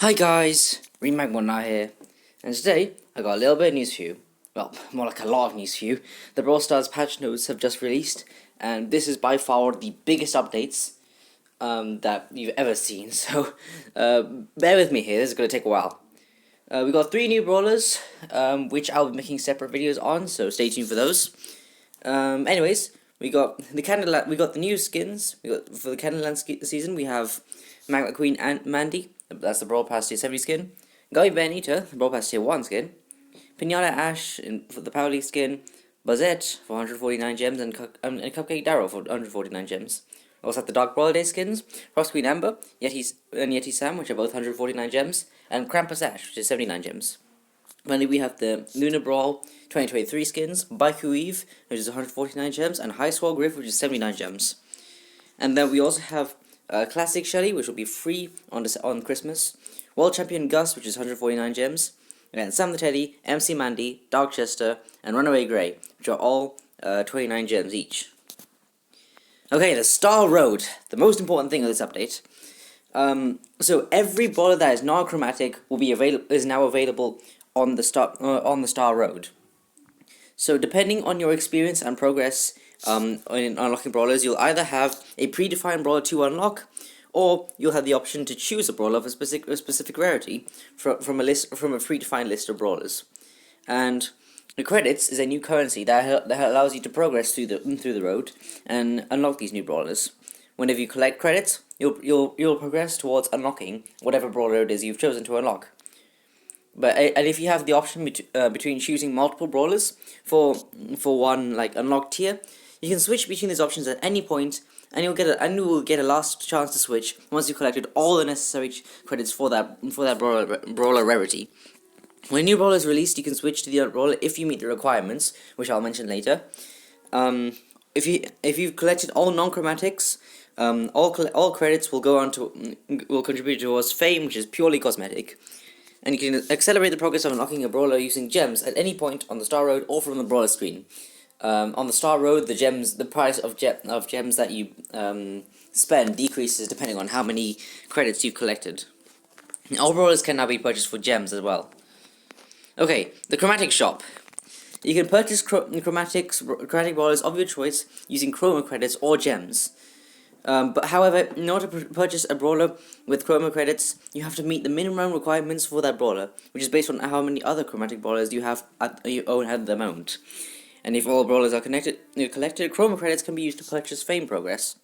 Hi guys, Remag19 here, and today I got a little bit of news for you. Well, more like a lot of news for you. The Brawl Stars patch notes have just released, and this is by far the biggest updates that you've ever seen. So, bear with me here. This is going to take a while. We got 3 new brawlers, which I'll be making separate videos on. So stay tuned for those. Anyways, we got the Candyland. We got the new skins. For the Candyland season. We have Magma Queen and Mandy. That's the Brawl Pass Tier 70 skin. Guy Benita, the Brawl Pass Tier 1 skin. Pinata Ash for the Power League skin. Buzzette for 149 gems. And Cupcake Darrow for 149 gems. We also have the Dark Brawler Day skins. Frost Queen Amber, Yeti Sam, which are both 149 gems. And Krampus Ash, which is 79 gems. Finally, we have the Lunar Brawl 2023 skins. Baiku Eve, which is 149 gems. And High Swell Griff, which is 79 gems. And then we also have Classic Shelly, which will be free on Christmas. World Champion Gus, which is 149 gems. And Sam the Teddy, MC Mandy, Dark Chester, and Runaway Grey, which are all 29 gems each. Okay, the Starr Road, the most important thing of this update. So every brawler that is non-chromatic is now available on the Starr Road. So depending on your experience and progress in unlocking brawlers, you'll either have a predefined brawler to unlock, or you'll have the option to choose a brawler of a specific rarity from a predefined list of brawlers. And the credits is a new currency that allows you to progress through the road and unlock these new brawlers. Whenever you collect credits, you'll progress towards unlocking whatever brawler it is you've chosen to unlock. And if you have the option between choosing multiple brawlers for one unlocked tier, you can switch between these options at any point, and you will get a last chance to switch once you've collected all the necessary credits for that brawler rarity. When a new brawler is released, you can switch to the other brawler if you meet the requirements, which I'll mention later. If you've collected all non-chromatics, all credits will contribute towards fame, which is purely cosmetic. And you can accelerate the progress of unlocking a brawler using gems at any point on the Starr Road or from the brawler screen. On the Starr Road, the price of gems that you spend decreases depending on how many credits you've collected. All brawlers can now be purchased for gems as well. Okay, the chromatic shop. You can purchase chromatic brawlers of your choice using chroma credits or gems. But however, in order to purchase a brawler with chroma credits, you have to meet the minimum requirements for that brawler, which is based on how many other chromatic brawlers you own at the moment. And if all brawlers are collected, chroma credits can be used to purchase fame progress.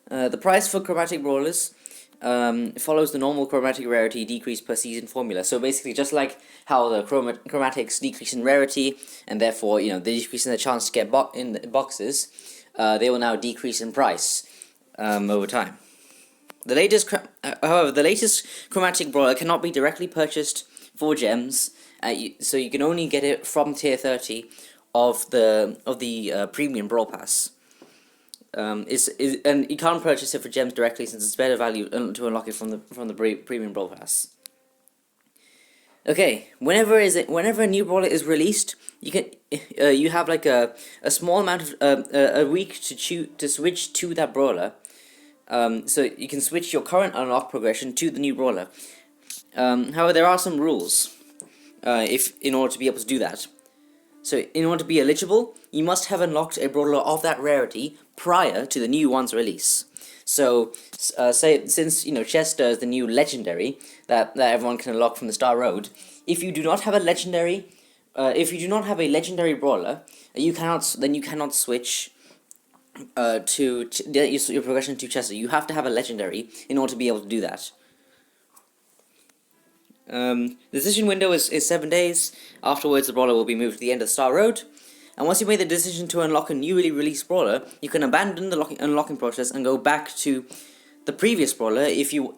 The price for chromatic brawlers follows the normal chromatic rarity decrease per season formula. So basically, just like how the chromatics decrease in rarity, and therefore they decrease in the chance to get in the boxes, they will now decrease in price over time. However, the latest chromatic brawler cannot be directly purchased for gems, so you can only get it from tier 30 of the premium Brawl Pass. And you can't purchase it for gems directly since it's better value to unlock it from the premium Brawl Pass. Okay, whenever a new brawler is released, you have like a small amount of a week to switch to that brawler. So you can switch your current unlock progression to the new brawler. However, there are some rules in order to be able to do that. So in order to be eligible, you must have unlocked a brawler of that rarity prior to the new one's release. So, since Chester is the new legendary that everyone can unlock from the Starr Road, if you do not have a legendary, brawler, you cannot switch your progression to Chester. You have to have a legendary in order to be able to do that. The decision window is 7 days. Afterwards, the brawler will be moved to the end of the Starr Road. And once you've made the decision to unlock a newly released brawler, you can abandon the unlocking process and go back to the previous brawler if you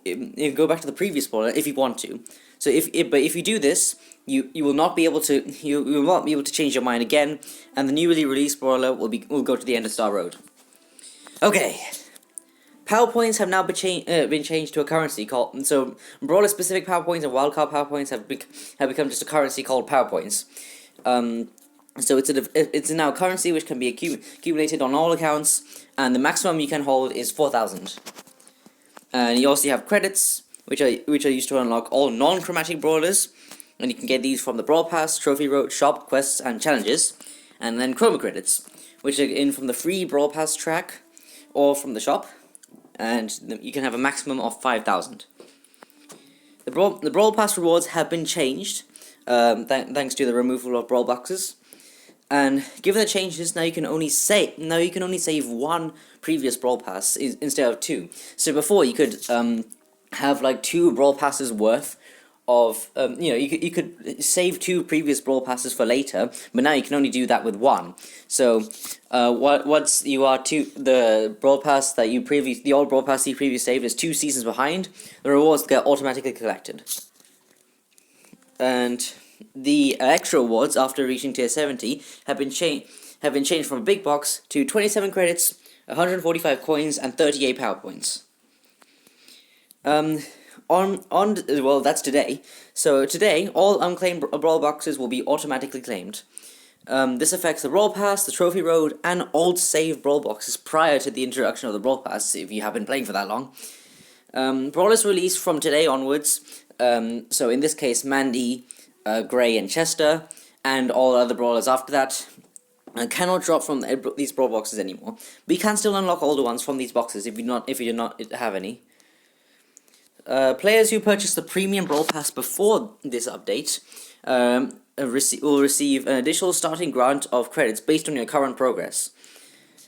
want to. So if you do this, you will not be able to change your mind again, and the newly released brawler will go to the end of Starr Road. Okay. Power points have now been changed to a currency called. So brawler specific power points and wildcard power points have become just a currency called power points. So it's now a currency which can be accumulated on all accounts, and the maximum you can hold is 4,000. And you also have credits, which are used to unlock all non-chromatic brawlers, and you can get these from the Brawl Pass, Trophy Road, Shop, Quests, and Challenges, and then Chroma Credits, which are in from the free Brawl Pass track, or from the shop, and you can have a maximum of 5,000. The Brawl Pass rewards have been changed, thanks to the removal of Brawl Boxes. And given the changes, now you can only save one previous Brawl Pass instead of two. So before you could have like 2 Brawl Passes worth of you could save 2 previous Brawl Passes for later, but now you can only do that with 1. So once you are the Brawl Pass that the old Brawl Pass you previously saved is 2 seasons behind, the rewards get automatically collected. And the extra rewards after reaching tier 70 have been changed from a big box to 27 credits, 145 coins, and 38 power points. Well, that's today. So today, all unclaimed Brawl Boxes will be automatically claimed. This affects the Brawl Pass, the Trophy Road, and old save Brawl Boxes prior to the introduction of the Brawl Pass, if you have been playing for that long. Brawlers released from today onwards, so in this case, Mandy, Gray, and Chester, and all other brawlers after that, cannot drop from these Brawl Boxes anymore. But you can still unlock older ones from these boxes if you do not have any. Players who purchase the Premium Brawl Pass before this update will receive an additional starting grant of credits based on your current progress.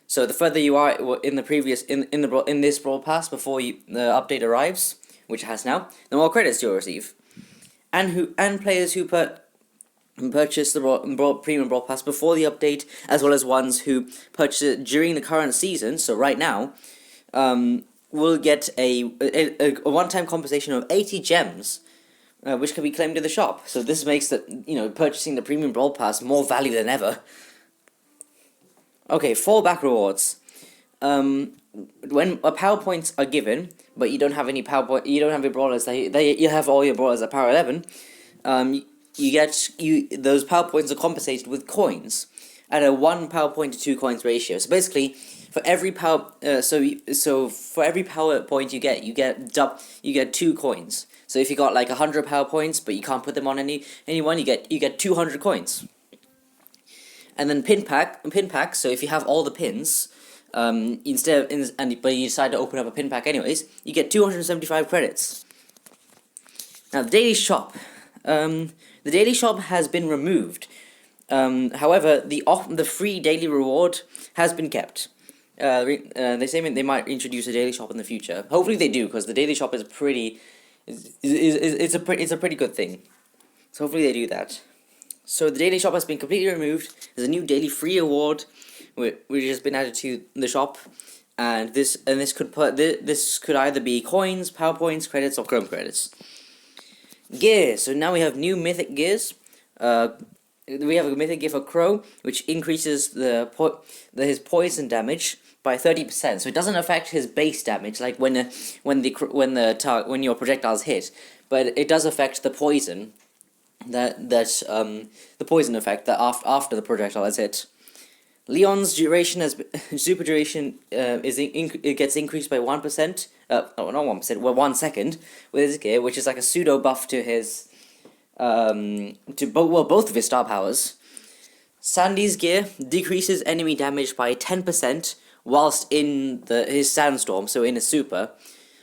So the further you are in this Brawl Pass before the update arrives, which it has now, the more credits you'll receive. And players who purchase the Premium Brawl Pass before the update, as well as ones who purchase it during the current season, so right now, will get a one-time compensation of 80 gems, which can be claimed in the shop. So this makes purchasing the Premium Brawl Pass more value than ever. Okay, fallback rewards. When power points are given, but you don't have any you don't have your brawlers. You have all your brawlers at power 11. Those power points are compensated with coins at a 1 power point to 2 coins ratio. So basically, for every power, for every power point you get 2 coins. So if you got like 100 power points, but you can't put them on anyone, you get 200 coins. And then pin pack. So if you have all the pins, but you decide to open up a pin pack anyways, you get 275 credits. Now the daily shop. The daily shop has been removed. However, the free daily reward has been kept. They say they might introduce a daily shop in the future. Hopefully they do, because the daily shop is it's a pretty good thing. So hopefully they do that. So the daily shop has been completely removed. There's a new daily free award, which has been added to the shop, and this could either be coins, power points, credits, or chrome credits. Gear. So now we have new mythic gears. We have a mythic gear for Crow, which increases his poison damage by 30%. So it doesn't affect his base damage, like when your projectiles hit, but it does affect the poison. The poison effect that after the projectile is hit. Leon's duration super duration it gets increased by 1%. Not 1%. Well, 1 second with his gear, which is like a pseudo buff to his both of his star powers. Sandy's gear decreases enemy damage by 10% whilst in his sandstorm, so in a super.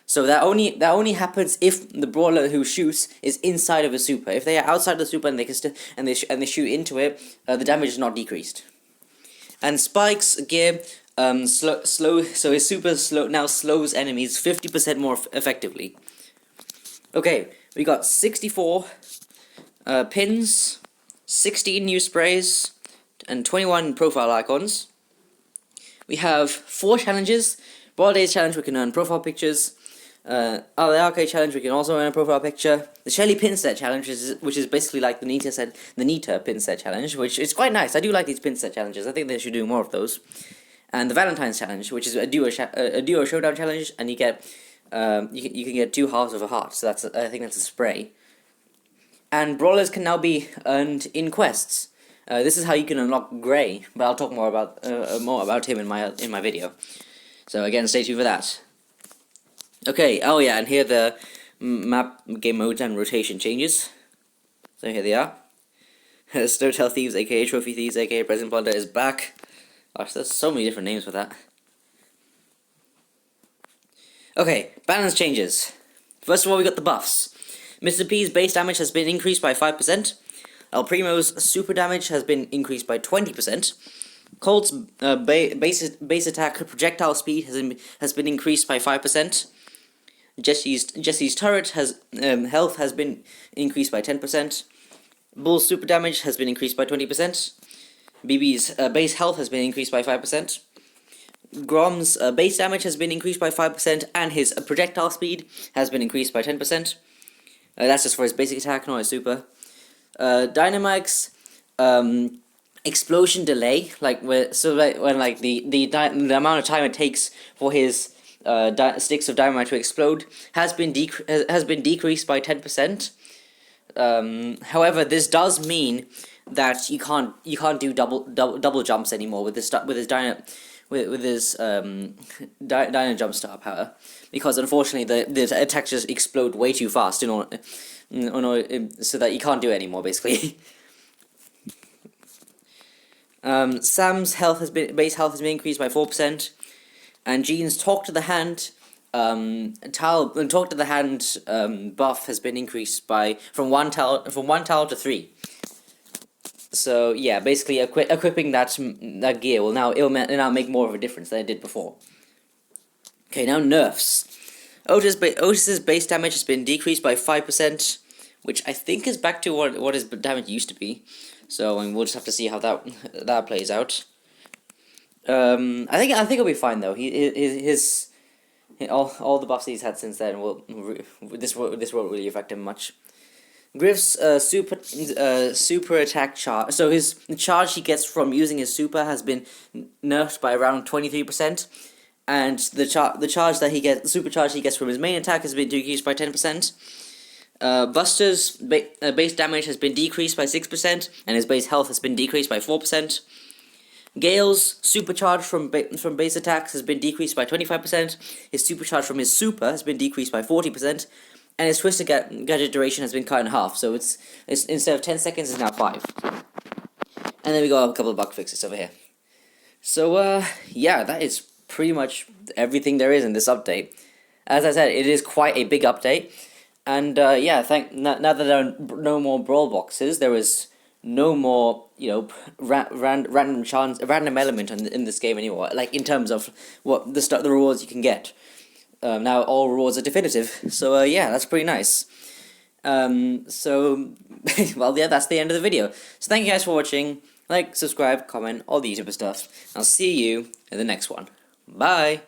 So that only happens if the brawler who shoots is inside of a super. If they are outside the super and they shoot into it, the damage is not decreased. And Spike's gear so his super now slows enemies 50% more effectively. Okay, we got 64 pins, 16 new sprays, and 21 profile icons. We have 4 challenges. Brawl Days challenge, we can earn profile pictures. The arcade challenge, we can also earn a profile picture. The Shelly pin set challenge, which is basically like the Nita pin set challenge, which is quite nice. I do like these pin set challenges. I think they should do more of those. And the Valentine's challenge, which is a duo showdown challenge, and you get you can get 2 halves of a heart. So I think that's a spray. And brawlers can now be earned in quests. This is how you can unlock Gray, but I'll talk more about him in my video. So again, stay tuned for that. Okay. Oh yeah, and here map, game modes, and rotation changes. So here they are. Snowtail Thieves, aka Trophy Thieves, aka Present Plunder is back. Gosh, there's so many different names for that. Okay, balance changes. First of all, we got the buffs. Mr. P's base damage has been increased by 5%. El Primo's super damage has been increased by 20%. Colt's base attack projectile speed has been increased by 5%. Jesse's turret health has been increased by 10%. Bull's super damage has been increased by 20%. BB's base health has been increased by 5%. Grom's base damage has been increased by 5%, and his projectile speed has been increased by 10%. That's just for his basic attack, not his super. Dynamite's explosion delay, when the amount of time it takes for his sticks of dynamite to explode has been decreased by 10%. However, this does mean that you can't do double jumps anymore with his dyna jump star power, because unfortunately the attacks just explode way too fast so that you can't do it anymore, basically. Sam's base health has been increased by 4%, and Jean's Talk to the Hand buff has been increased from one tile to 3. So yeah, basically equipping that gear will now make more of a difference than it did before. Okay, now nerfs. Otis's base damage has been decreased by 5%, which I think is back to what his damage used to be. So we'll just have to see how that plays out. I think it'll be fine though. All the buffs he's had since then this won't really affect him much. Griff's super attack charge. So the charge he gets from using his super has been nerfed by around 23%, and the super charge he gets from his main attack has been decreased by 10%. Buster's base damage has been decreased by 6%, and his base health has been decreased by 4%. Gale's supercharge from base attacks has been decreased by 25%. His supercharge from his super has been decreased by 40%, and his twisted gadget duration has been cut in half. So it's instead of 10 seconds, it's now 5. And then we got a couple of bug fixes over here. So yeah, that is pretty much everything there is in this update. As I said, it is quite a big update. And yeah, now that there are no more brawl boxes, there is no more random element in this game anymore. Like in terms of what the rewards you can get. Now all rewards are definitive. So yeah, that's pretty nice. So well, yeah, that's the end of the video. So thank you guys for watching. Like, subscribe, comment, all the YouTube stuff. I'll see you in the next one. Bye.